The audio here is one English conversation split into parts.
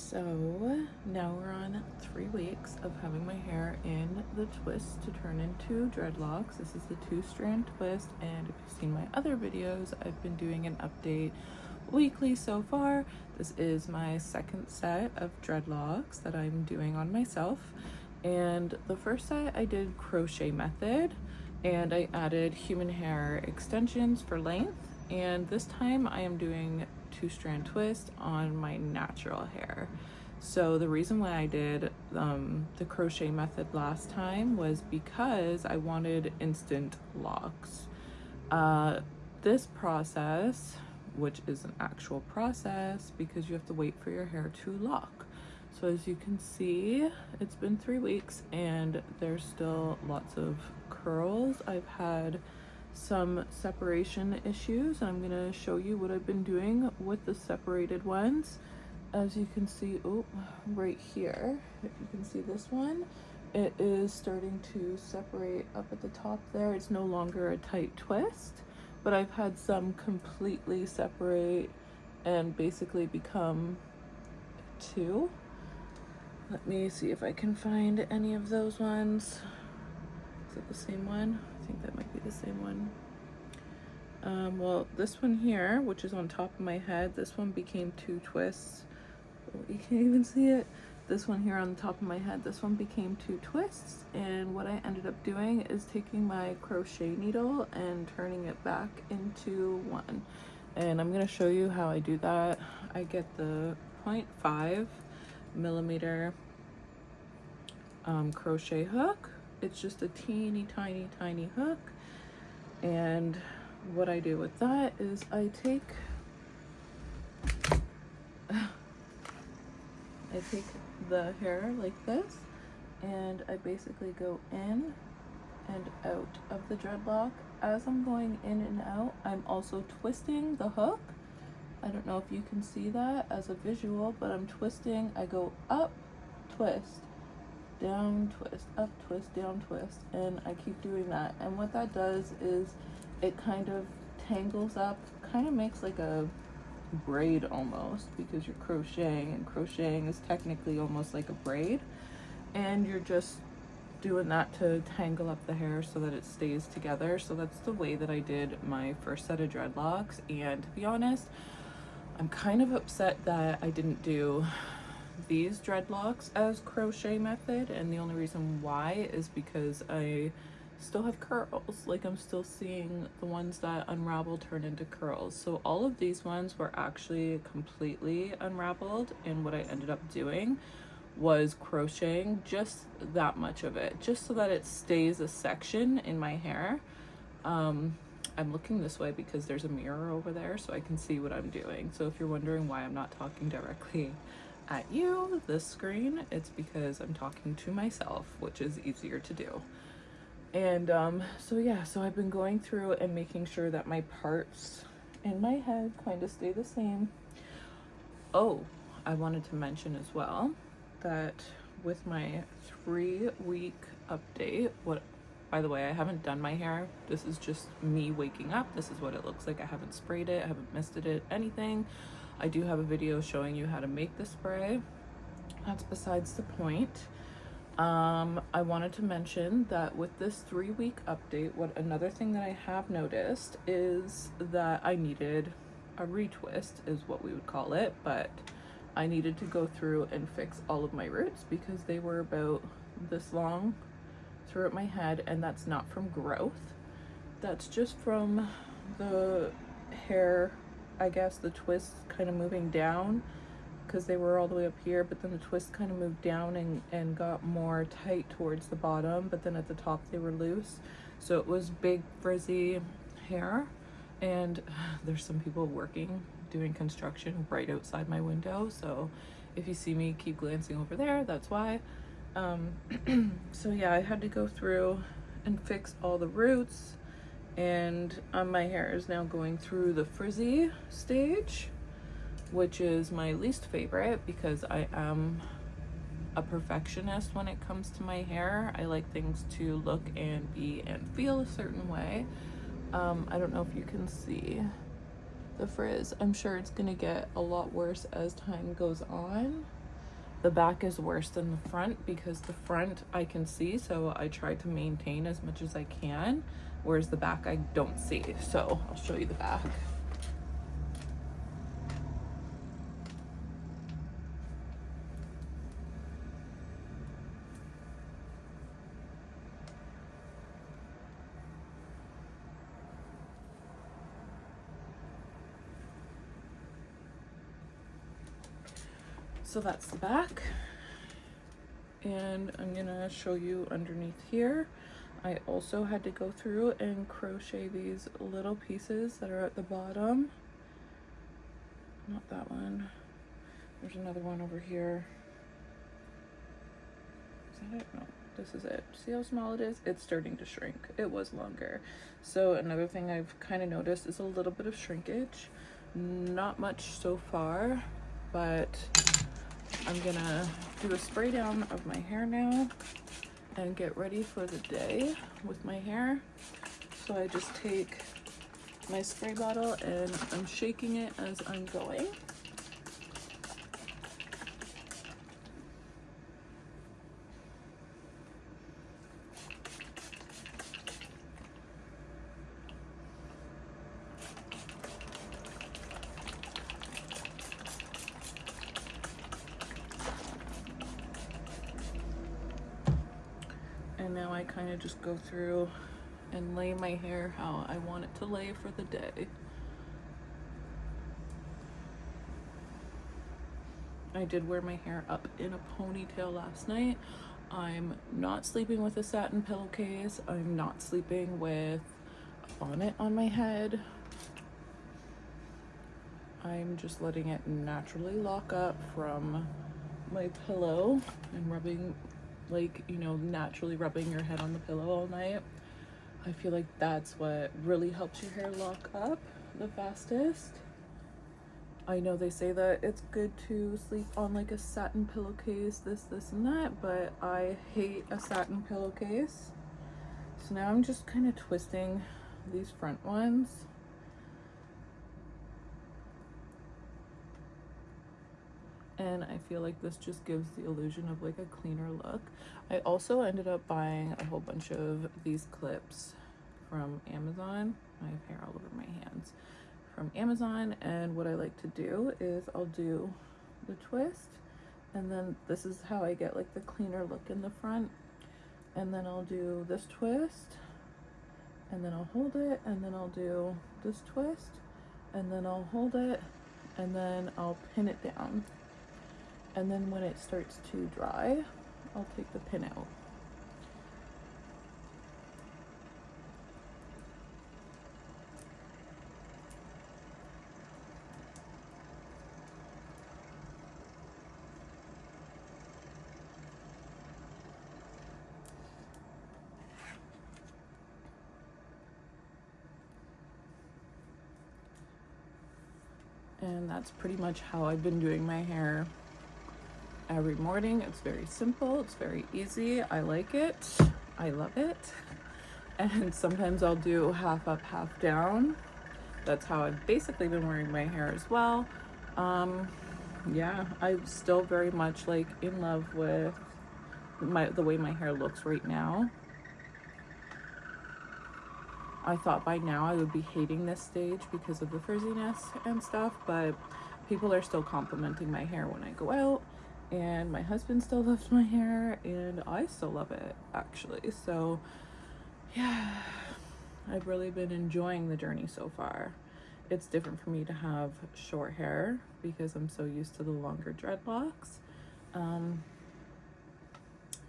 So now we're on 3 weeks of having my hair in the twist to turn into dreadlocks. This is the 2-strand twist, and if you've seen my other videos, I've been doing an update weekly so far. This is my second set of dreadlocks that I'm doing on myself, and the first set I did crochet method and I added human hair extensions for length, and this time I am doing 2-strand twist on my natural hair. So the reason why I did the crochet method last time was because I wanted instant locks. This process, which is an actual process because you have to wait for your hair to lock. So as you can see, it's been 3 weeks and there's still lots of curls. I've had some separation issues, and I'm gonna show you what I've been doing with the separated ones. As you can see, right here, if you can see this one, it is starting to separate up at the top there. It's no longer a tight twist, but I've had some completely separate and basically become two. Let me see if I can find any of those ones. Is it the same one? I think that might be the same one. Well, this one here, which is on top of my head, this one became 2 twists. Oh, you can't even see it. This one here on the top of my head, this one became 2 twists. And what I ended up doing is taking my crochet needle and turning it back into one. And I'm gonna show you how I do that. I get the 0.5 millimeter crochet hook. It's just a teeny tiny hook, and what I do with that is I take the hair like this, and I basically go in and out of the dreadlock. As I'm going in and out, I'm also twisting the hook. I don't know if you can see that as a visual, but I'm twisting. I go up, twist, down, twist, up, twist, down, twist, and I keep doing that. And what that does is it kind of tangles up, kind of makes like a braid almost, because you're crocheting, and crocheting is technically almost like a braid, and you're just doing that to tangle up the hair so that it stays together. So that's the way that I did my first set of dreadlocks. And to be honest, I'm kind of upset that I didn't do these dreadlocks as crochet method, and the only reason why is because I still have curls. Like, I'm still seeing the ones that unravel turn into curls. So all of these ones were actually completely unraveled, and what I ended up doing was crocheting just that much of it, just so that it stays a section in my hair. I'm looking this way because there's a mirror over there so I can see what I'm doing. So if you're wondering why I'm not talking directly at you, this screen, it's because I'm talking to myself, which is easier to do. And so I've been going through and making sure that my parts in my head kind of stay the same. Oh, I wanted to mention as well that with my 3-week update, by the way, I haven't done my hair. This is just me waking up. This is what it looks like. I haven't sprayed it, I haven't misted it, anything. I do have a video showing you how to make the spray. That's besides the point. I wanted to mention that with this 3-week update, another thing that I have noticed is that I needed a retwist, is what we would call it, but I needed to go through and fix all of my roots because they were about this long throughout my head, and that's not from growth. That's just from the hair, I guess, the twist kind of moving down, because they were all the way up here, but then the twist kind of moved down and got more tight towards the bottom, but then at the top they were loose. So it was big frizzy hair, and there's some people doing construction right outside my window, so if you see me keep glancing over there, that's why. So yeah, I had to go through and fix all the roots, and my hair is now going through the frizzy stage, which is my least favorite because I am a perfectionist when it comes to my hair. I like things to look and be and feel a certain way. I don't know if you can see the frizz. I'm sure it's gonna get a lot worse as time goes on. The back is worse than the front because the front I can see, so I try to maintain as much as I can, whereas the back I don't see. So I'll show you the back. So that's the back. And I'm gonna show you underneath here. I also had to go through and crochet these little pieces that are at the bottom. Not that one. There's another one over here. Is that it? No, this is it. See how small it is? It's starting to shrink. It was longer. So another thing I've kind of noticed is a little bit of shrinkage. Not much so far, but I'm gonna do a spray down of my hair now and get ready for the day with my hair. So I just take my spray bottle and I'm shaking it as I'm going. And now I kind of just go through and lay my hair how I want it to lay for the day. I did wear my hair up in a ponytail last night. I'm not sleeping with a satin pillowcase. I'm not sleeping with a bonnet on my head. I'm just letting it naturally lock up from my pillow and rubbing, like, you know, naturally rubbing your head on the pillow all night. I feel like that's what really helps your hair lock up the fastest. I know they say that it's good to sleep on like a satin pillowcase, this, and that, but I hate a satin pillowcase. So now I'm just kind of twisting these front ones. And I feel like this just gives the illusion of like a cleaner look. I also ended up buying a whole bunch of these clips from Amazon. I have hair all over my hands. From Amazon, and what I like to do is I'll do the twist, and then this is how I get like the cleaner look in the front, and then I'll do this twist, and then I'll hold it, and then I'll do this twist, and then I'll hold it, and then I'll pin it down. And then when it starts to dry, I'll take the pin out. And that's pretty much how I've been doing my hair every morning. It's very simple, it's very easy. I like it, I love it. And sometimes I'll do half up, half down. That's how I've basically been wearing my hair as well. Yeah, I'm still very much like in love with the way my hair looks right now. I thought by now I would be hating this stage because of the frizziness and stuff, but people are still complimenting my hair when I go out, and my husband still loves my hair, and I still love it actually. So yeah, I've really been enjoying the journey so far. It's different for me to have short hair because I'm so used to the longer dreadlocks.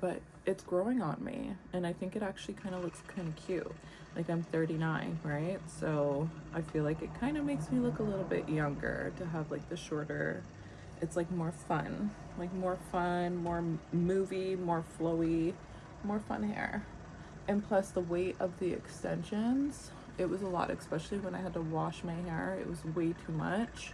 But it's growing on me, and I think it actually kind of looks kind of cute. Like, I'm 39, right? So I feel like it kind of makes me look a little bit younger to have like the shorter. It's like more fun, more movie, more flowy, more fun hair. And plus the weight of the extensions, it was a lot, especially when I had to wash my hair. It was way too much.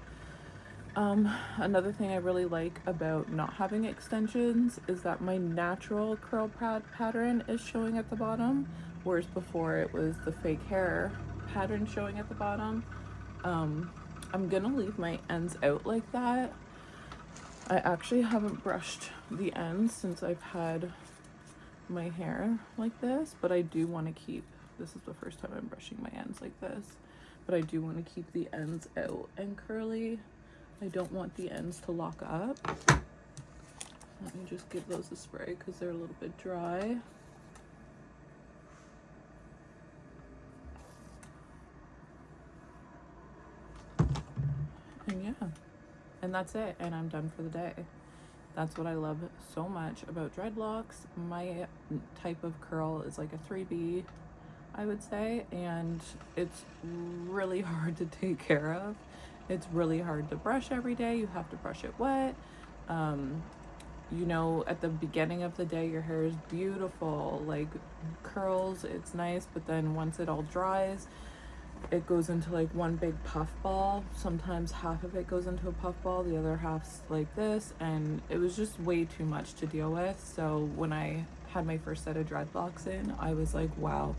Another thing I really like about not having extensions is that my natural curl pattern is showing at the bottom, whereas before it was the fake hair pattern showing at the bottom. I'm gonna leave my ends out like that I actually haven't brushed the ends since I've had my hair like this, but I do want to keep, this is the first time I'm brushing my ends like this, but I do want to keep the ends out and curly. I don't want the ends to lock up. Let me just give those a spray because they're a little bit dry. And yeah, and that's it, and I'm done for the day. That's what I love so much about dreadlocks. My type of curl is like a 3B, I would say, and it's really hard to take care of. It's really hard to brush every day. You have to brush it wet. You know, at the beginning of the day, your hair is beautiful, like curls, it's nice, but then once it all dries, it goes into like one big puff ball. Sometimes half of it goes into a puff ball, the other half's like this, and it was just way too much to deal with. So when I had my first set of dreadlocks in, I was like, wow.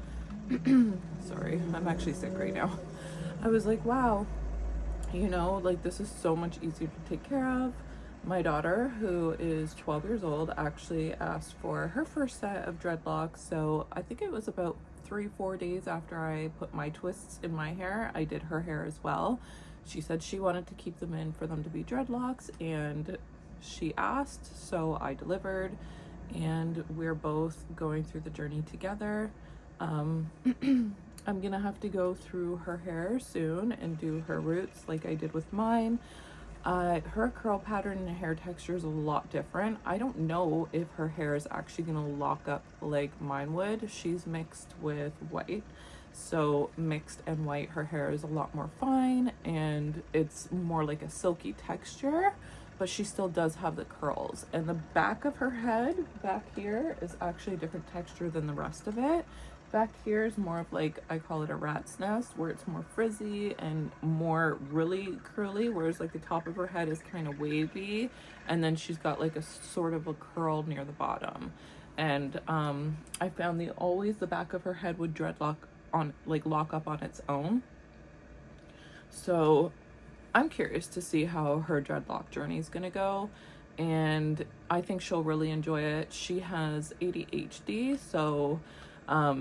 Sorry, I'm actually sick right now. I was like, wow, you know, like this is so much easier to take care of. My daughter, who is 12 years old, actually asked for her first set of dreadlocks. So I think it was about 3-4 days after I put my twists in my hair, I did her hair as well. She said she wanted to keep them in for them to be dreadlocks, and she asked, so I delivered, and we're both going through the journey together. I'm gonna have to go through her hair soon and do her roots like I did with mine. Her curl pattern and hair texture is a lot different. I don't know if her hair is actually gonna lock up like mine would. She's mixed with white, so mixed and white, her hair is a lot more fine and it's more like a silky texture, but she still does have the curls. And the back of her head back here is actually a different texture than the rest of it. Back here is more of like, I call it a rat's nest, where it's more frizzy and more really curly, whereas like the top of her head is kind of wavy, and then she's got like a sort of a curl near the bottom. And I found the back of her head would dreadlock on, like lock up on its own. So I'm curious to see how her dreadlock journey is gonna go, and I think she'll really enjoy it. She has ADHD, so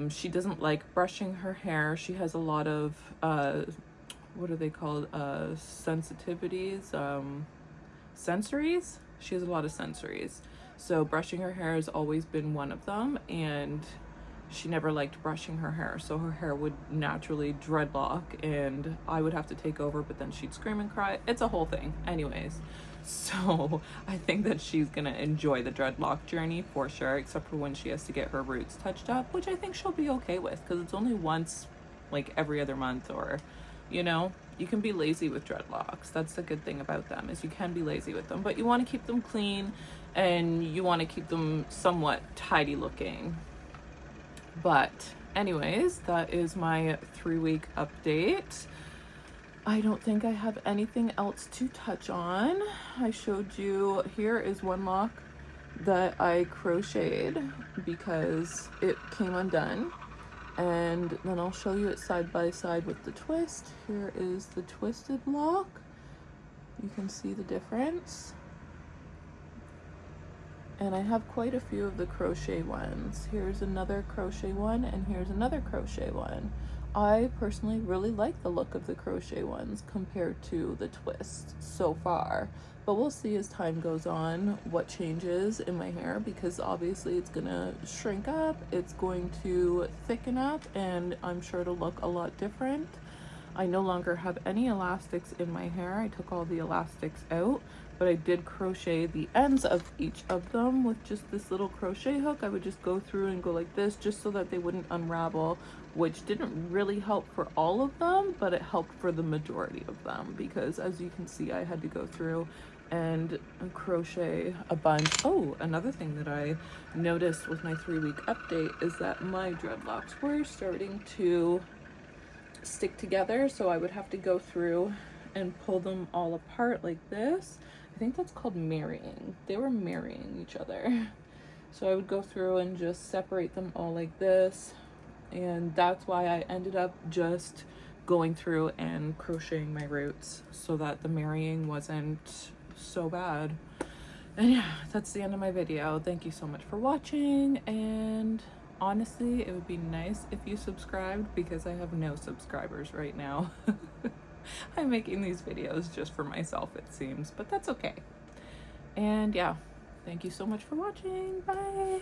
she doesn't like brushing her hair. She has a lot of what are they called, sensitivities, sensories. She has a lot of sensories, so brushing her hair has always been one of them, and she never liked brushing her hair, so her hair would naturally dreadlock and I would have to take over, but then she'd scream and cry. It's a whole thing. Anyways, so I think that she's gonna enjoy the dreadlock journey for sure, except for when she has to get her roots touched up, which I think she'll be okay with because it's only once like every other month, or you know, you can be lazy with dreadlocks. That's the good thing about them, is you can be lazy with them, but you want to keep them clean and you want to keep them somewhat tidy looking. But anyways, that is my 3-week update. I don't think I have anything else to touch on. I showed you, here is one lock that I crocheted because it came undone. And then I'll show you it side by side with the twist. Here is the twisted lock. You can see the difference. And I have quite a few of the crochet ones. Here's another crochet one, and here's another crochet one. I personally really like the look of the crochet ones compared to the twist so far, but we'll see as time goes on what changes in my hair, because obviously it's gonna shrink up, it's going to thicken up, and I'm sure it'll look a lot different. I no longer have any elastics in my hair. I took all the elastics out, but I did crochet the ends of each of them with just this little crochet hook. I would just go through and go like this just so that they wouldn't unravel, which didn't really help for all of them, but it helped for the majority of them, because as you can see, I had to go through and crochet a bunch. Oh, another thing that I noticed with my 3-week update is that my dreadlocks were starting to stick together, so I would have to go through and pull them all apart like this. I think that's called marrying. They were marrying each other. So I would go through and just separate them all like this, and that's why I ended up just going through and crocheting my roots so that the marrying wasn't so bad. And yeah, that's the end of my video. Thank you so much for watching, and honestly, it would be nice if you subscribed because I have no subscribers right now. I'm making these videos just for myself, it seems, but that's okay. And yeah, thank you so much for watching. Bye.